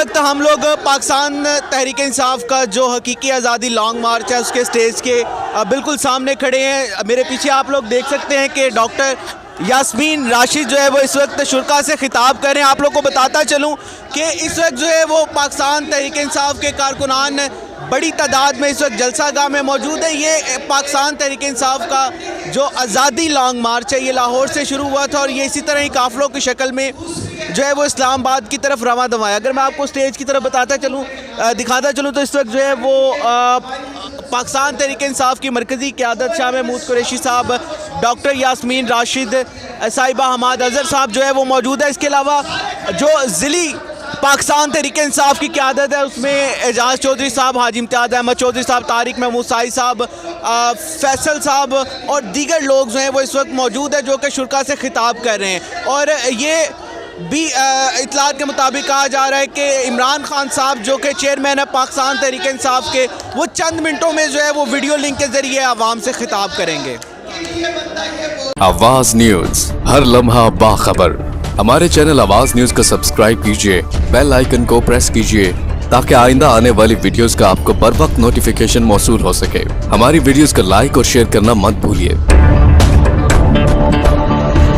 वक्त हम लोग पाकिस्तान तहरीक इंसाफ का जो हकीकी आज़ादी लॉन्ग मार्च है उसके स्टेज के बिल्कुल सामने खड़े हैं। मेरे पीछे आप लोग देख सकते हैं कि डॉक्टर यास्मीन राशिद जो है वो इस वक्त शुरा से खिताब कर रहे हैं। आप लोग को बताता चलूँ कि इस वक्त जो है वो पाकिस्तान तहरीक इंसाफ के कारकुनान बड़ी तादाद में इस वक्त जलसा गाह में मौजूद है। ये पाकिस्तान तहरीक इंसाफ का जो आज़ादी लॉन्ग मार्च है ये लाहौर से शुरू हुआ था और ये इसी तरह ही काफ़िलों की शक्ल में जो है वो इस्लामाबाद की तरफ रवां दवाया। अगर मैं आपको स्टेज की तरफ दिखाता चलूँ तो इस वक्त जो है वो पाकिस्तान तहरीक इंसाफ की मरकज़ी क़यादत शाह महमूद कुरैशी साहब, डॉक्टर यास्मीन राशिद साहिबा, हमाद अज़हर साहब जो है वो मौजूद है। इसके अलावा जो ज़िली पाकिस्तान तहरीक इंसाफ की क़यादत है उसमें एजाज चौधरी साहब, हाजी इम्तियाज़ अहमद चौधरी साहब, तारिक महमूद साई साहब, फैसल साहब और दीगर लोग जो हैं वो इस वक्त मौजूद है जो कि शुरा से खिताब कर रहे हैं। और ये भी इतलात के मुताबिक कहा जा रहा है कि इमरान खान साहब जो कि चेयरमैन है पाकिस्तान तहरीक इंसाफ के, वो चंद मिनटों में जो है वो वीडियो लिंक के ज़रिए आवाम से खिताब करेंगे। आवाज़ न्यूज़, हर लम्हा बाखबर। हमारे चैनल आवाज़ न्यूज़ को सब्सक्राइब कीजिए, बेल आइकन को प्रेस कीजिए ताकि आइंदा आने वाली वीडियोस का आपको बर वक्त नोटिफिकेशन मौसूल हो सके। हमारी वीडियोस को लाइक और शेयर करना मत भूलिए।